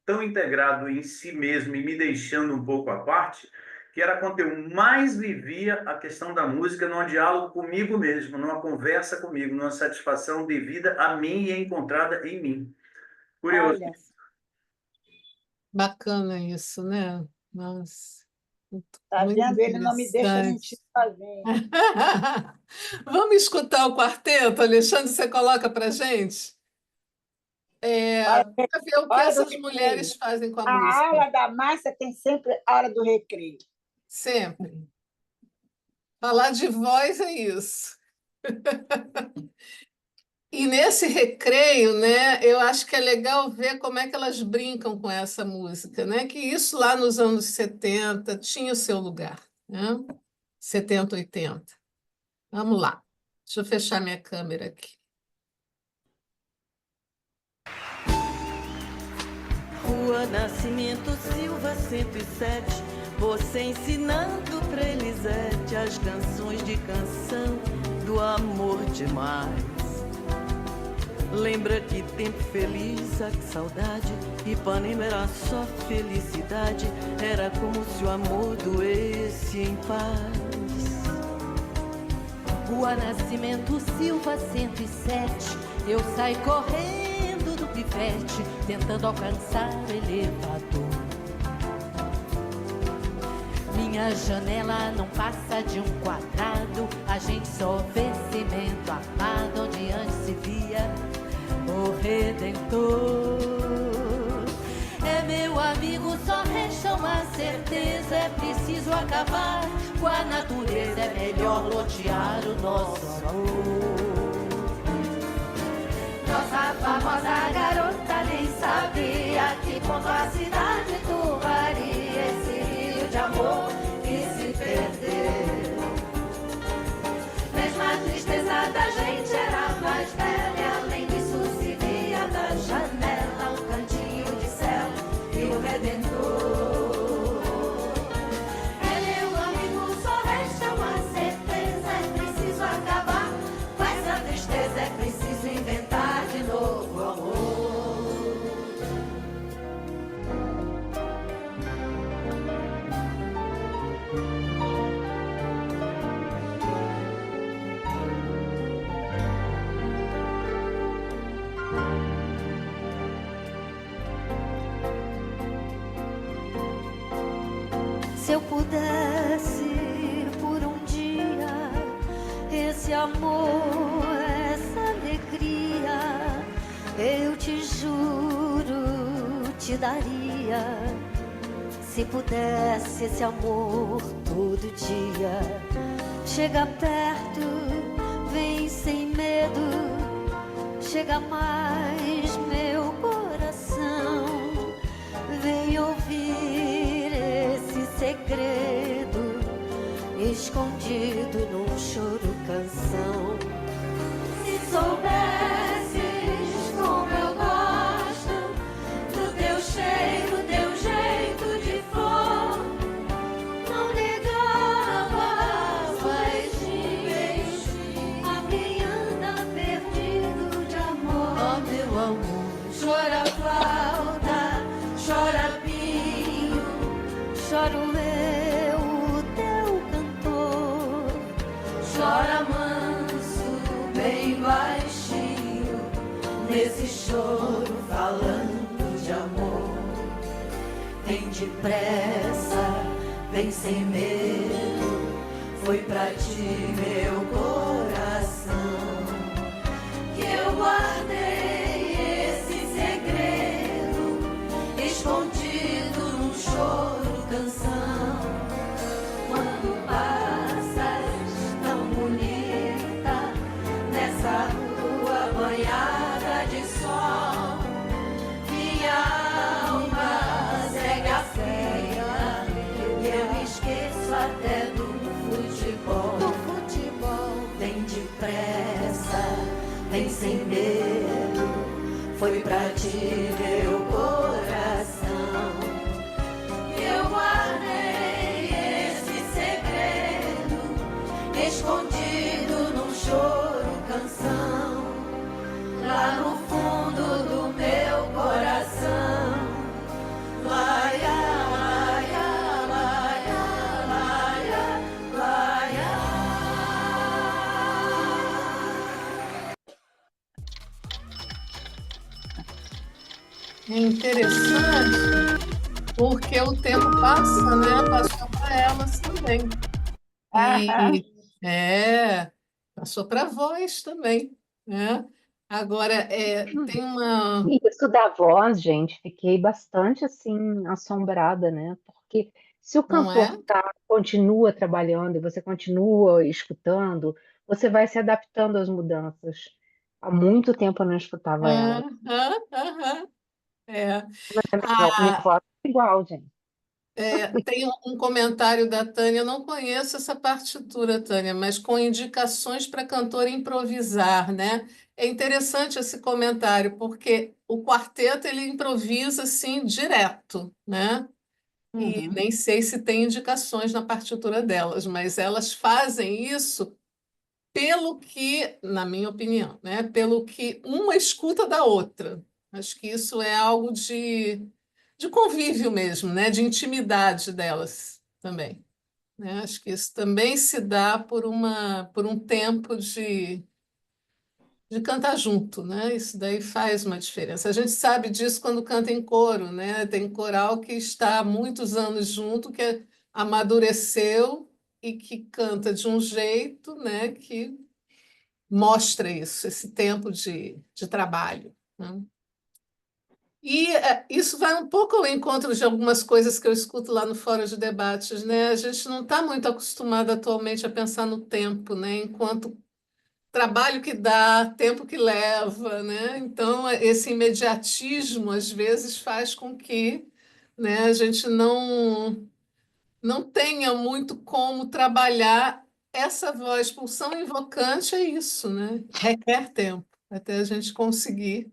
tão integrado em si mesmo e me deixando um pouco à parte, que era quando eu mais vivia a questão da música num diálogo comigo mesmo, numa conversa comigo, numa satisfação devida a mim e encontrada em mim. Curioso. Olha. Bacana isso, né? Nossa. Tá vendo? Ele não me deixa mentir sozinho. Vamos escutar o quarteto, Alexandre, você coloca para gente? Para ver o que essas mulheres fazem com a música. A aula da Márcia tem sempre a hora do recreio. Sempre. Falar de voz é isso. E nesse recreio, né, eu acho que é legal ver como é que elas brincam com essa música, né? Que isso lá nos anos 70 tinha o seu lugar, né? 70, 80. Vamos lá. Deixa eu fechar minha câmera aqui. Rua Nascimento Silva 107, você ensinando pra Elisete as canções de canção do amor demais. Lembra que tempo feliz, que saudade, Ipanema era só felicidade, era como se o amor doesse em paz. Rua Nascimento Silva 107, eu saí correndo do pivete, tentando alcançar o elevador. Minha janela não passa de um quadrado, a gente só vê cimento armado, onde antes se via o Redentor. É, meu amigo, só resta uma certeza, é preciso acabar com a natureza, é melhor lotear o nosso amor. Nossa famosa garota nem sabia que ponto a cidade turvaria esse rio de amor que se perdeu. Mesmo a tristeza da gente era mais velha, e além disso se via da janela um cantinho de céu e o Redentor. É, meu amigo, só Se eu pudesse por um dia esse amor, essa alegria, eu te juro, te daria. Se pudesse esse amor todo dia, chega perto, vem sem medo, chega mais meu coração, vem ouvir esse segredo escondido num choro canção. Se soubesses como eu gosto do teu cheiro, teu jeito de flor, não negavas beijinhos a quem anda perdido de amor. Oh, meu amor, chora flauta, chora pinho, choro eu, o teu cantor, chora manso, bem baixinho, nesse choro falando de amor. Vem depressa, vem sem medo, foi pra ti meu coração, que eu guardei esse segredo escondido num choro canção. Quando passas tão bonita nessa rua banhada de sol, minha alma cega cega, e eu esqueço até do futebol. Vem depressa, vem sem medo, foi pra ti meu coração, que eu guardei esse segredo escondido num choro canção, lá no fundo do meu coração. Laia, laia, laia, laia, laia. É interessante porque o tempo passa, né? Passou para elas também. Passou para a voz também, né? Agora, tem uma... E isso da voz, gente, fiquei bastante assim assombrada, né? Porque se o Não cantor é? continua trabalhando e você continua escutando, você vai se adaptando às mudanças. Há muito tempo eu não escutava ela. Aham, aham. É. Me fala igual, gente. Tem um comentário da Tânia, eu não conheço essa partitura, Tânia, mas com indicações para cantor improvisar, né? É interessante esse comentário, porque o quarteto ele improvisa assim direto, né? E nem sei se tem indicações na partitura delas, mas elas fazem isso pelo que, na minha opinião, né? Pelo que uma escuta da outra. Acho que isso é algo de convívio mesmo, né? De intimidade delas também, né? Acho que isso também se dá por um tempo de cantar junto, né? Isso daí faz uma diferença. A gente sabe disso quando canta em coro, né? Tem coral que está há muitos anos junto, que amadureceu e que canta de um jeito, né? Que mostra isso, esse tempo de trabalho, né? E isso vai um pouco ao encontro de algumas coisas que eu escuto lá no Fórum de Debates, né? A gente não está muito acostumado atualmente a pensar no tempo, né? Enquanto trabalho que dá, tempo que leva, né? Então, esse imediatismo, às vezes, faz com que, né, a gente não tenha muito como trabalhar essa voz. Pulsão invocante é isso, né? Requer tempo até a gente conseguir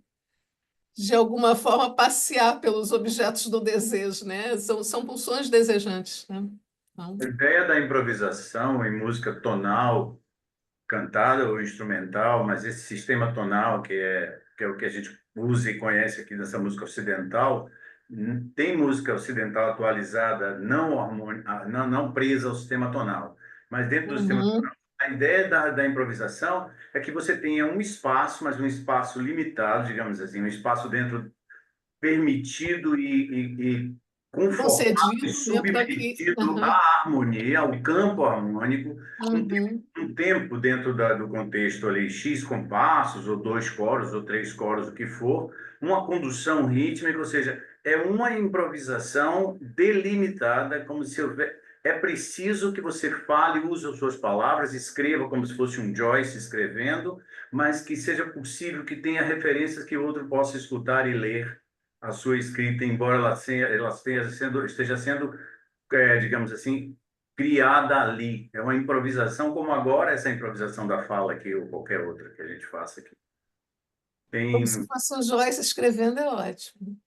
de alguma forma, passear pelos objetos do desejo, né? São pulsões desejantes, né? Então, A ideia da improvisação em música tonal, cantada ou instrumental, mas esse sistema tonal, que é o que a gente usa e conhece aqui nessa música ocidental, tem música ocidental atualizada, não presa ao sistema tonal, mas dentro do sistema Uhum. tonal. A ideia da improvisação é que você tenha um espaço, mas um espaço limitado, digamos assim, um espaço dentro permitido e confortável e Concedido, né, para que. submetido à Uhum. harmonia, ao campo harmônico, Uhum. um tempo dentro do contexto ali, X compassos, ou 2 coros, ou 3 coros, o que for, uma condução rítmica, ou seja, é uma improvisação delimitada, como se houver. É preciso que você fale, use as suas palavras, escreva como se fosse um Joyce escrevendo, mas que seja possível que tenha referências que o outro possa escutar e ler a sua escrita, embora esteja sendo, digamos assim, criada ali. É uma improvisação, como agora essa improvisação da fala aqui, ou qualquer outra que a gente faça aqui. Como se Tem. fosse o Joyce escrevendo, é ótimo.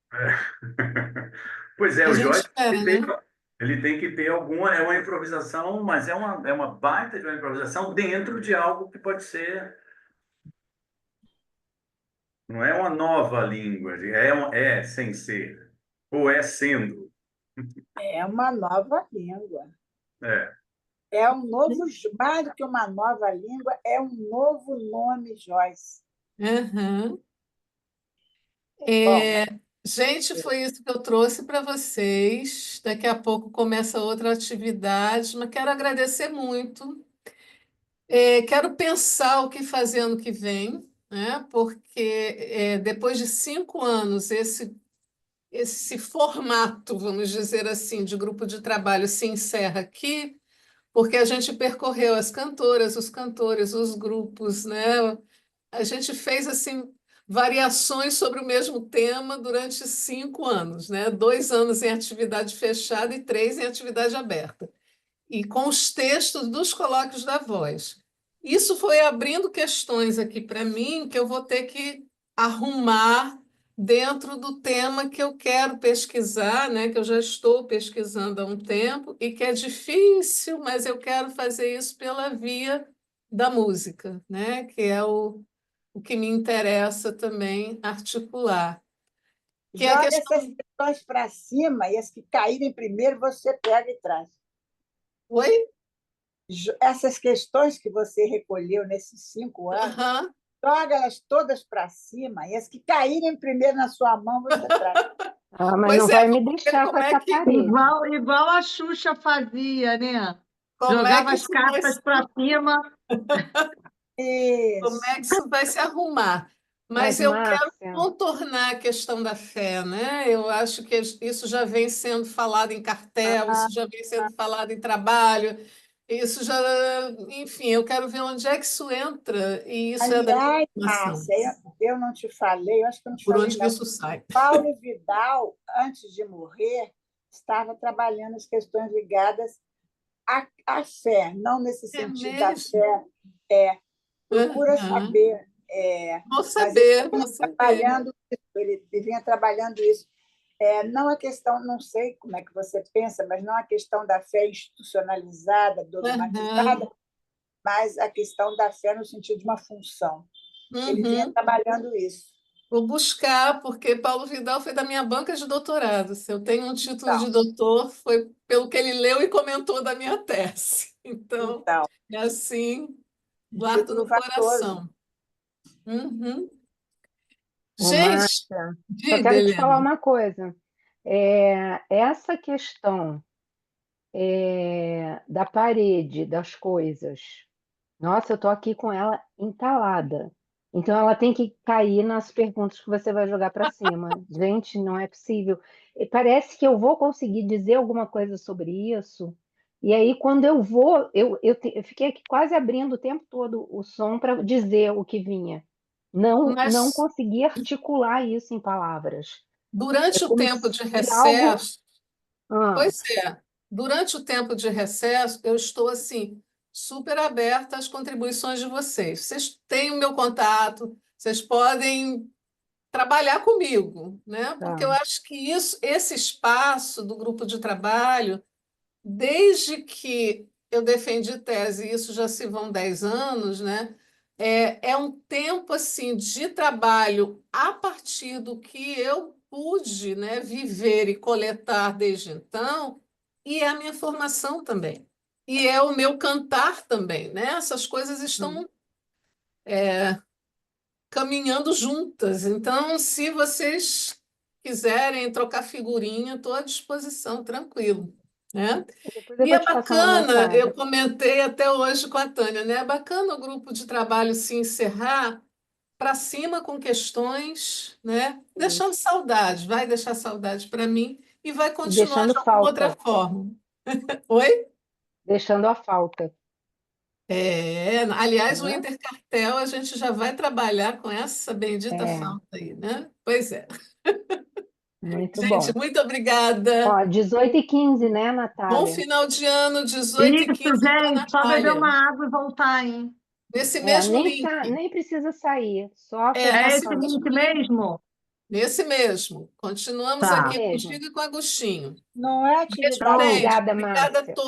Pois é, A o gente Joyce espera, né? ele tem que ter alguma, é uma improvisação, mas é uma baita de uma improvisação dentro de algo que pode ser, não é uma nova língua, é sem ser, ou é sendo. É uma nova língua. É. É um novo, mais do que uma nova língua, é um novo nome, Joyce. Uhum. Bom, Gente, foi isso que eu trouxe para vocês. Daqui a pouco começa outra atividade, mas quero agradecer muito. Quero pensar o que fazer ano que vem, né? Porque depois de 5 anos, esse formato, vamos dizer assim, de grupo de trabalho se encerra aqui, porque a gente percorreu as cantoras, os cantores, os grupos, né? A gente fez assim variações sobre o mesmo tema durante 5 anos, né? 2 anos em atividade fechada e 3 em atividade aberta, e com os textos dos colóquios da voz. Isso foi abrindo questões aqui para mim que eu vou ter que arrumar dentro do tema que eu quero pesquisar, né? Que eu já estou pesquisando há um tempo e que é difícil, mas eu quero fazer isso pela via da música, né? Que é o que me interessa também articular, que é a joga essas questão. questões para cima e as que caírem primeiro você pega e traz. Oi? Essas questões que você recolheu nesses 5 anos, Aham. joga elas todas para cima e as que caírem primeiro na sua mão você traz. Ah, mas não Pois é, vai me vamos ver deixar com como é essa que, parede. Igual a Xuxa fazia, né? como é Jogava que as isso vai cartas para cima. como é Isso. que isso vai se arrumar. Mas, Mas eu quero Márcia, contornar a questão da fé, né? Eu acho que isso já vem sendo falado em cartel, isso já vem sendo falado em trabalho, isso já, enfim, eu quero ver onde é que isso entra, e isso é da minha Aliás, formação, Márcia, eu não te falei, eu acho que eu não te por falei, onde que não. isso sai. Paulo Vidal, antes de morrer, estava trabalhando as questões ligadas à fé, não nesse É sentido da mesmo? fé. Procura Aham. saber, Vou mas ele saber, vou saber. vinha trabalhando isso. Não a questão, não sei como é que você pensa, mas não a questão da fé institucionalizada, Aham. dogmatizada, mas a questão da fé no sentido de uma função. Ele vinha Uhum. trabalhando isso. Vou buscar, porque Paulo Vidal foi da minha banca de doutorado. Se eu tenho um título Então, de doutor, foi pelo que ele leu e comentou da minha tese. Então, então é assim, um guardo título no valioso. coração. Uhum. ô, Gente, Márcia, só diga, quero te falar Helena. uma coisa. Essa questão da parede, das coisas. Nossa, eu tô aqui com ela entalada. Então ela tem que cair nas perguntas que você vai jogar para cima. Gente, não é possível. E parece que eu vou conseguir dizer alguma coisa sobre isso. E aí, quando eu vou, eu fiquei aqui quase abrindo o tempo todo o som para dizer o que vinha. Não Mas consegui articular isso em palavras. É durante o como tempo se de algo. recesso, Ah, pois é, durante o tempo de recesso, eu estou assim, super aberta às contribuições de vocês. Vocês têm o meu contato, vocês podem trabalhar comigo, né? Porque eu tá. acho que esse espaço do grupo de trabalho, desde que eu defendi tese, e isso já se vão 10 anos, né? É um tempo assim de trabalho a partir do que eu pude, né, viver e coletar desde então, e é a minha formação também. E é o meu cantar também, né? Essas coisas estão caminhando juntas. Então, se vocês quiserem trocar figurinha, estou à disposição, tranquilo, né? Depois eu E vou é te passar uma bacana, mensagem. eu comentei até hoje com a Tânia, né? É bacana o grupo de trabalho se encerrar para cima com questões, né? Deixando saudade, vai deixar saudade para mim e vai E continuar deixando de alguma outra falta. forma. Oi? Deixando a falta. Aliás, o Né? Intercartel a gente já vai trabalhar com essa bendita É, falta aí, né? Pois é. muito Gente, bom. muito obrigada. Ó, 18h15, né, Bom Natália? final de ano, 18 e Isso, 15 para a gente, só beber Natália. uma água e voltar, hein? Nesse É, mesmo link. nem precisa sair, só É, fechar a É nesse esse câmera. link mesmo link. mesmo? Nesse mesmo. Continuamos Tá. aqui Mesmo. contigo e com o Agostinho. Não é Beijo, atividade. gente. Obrigada, Obrigada a Márcia. todos.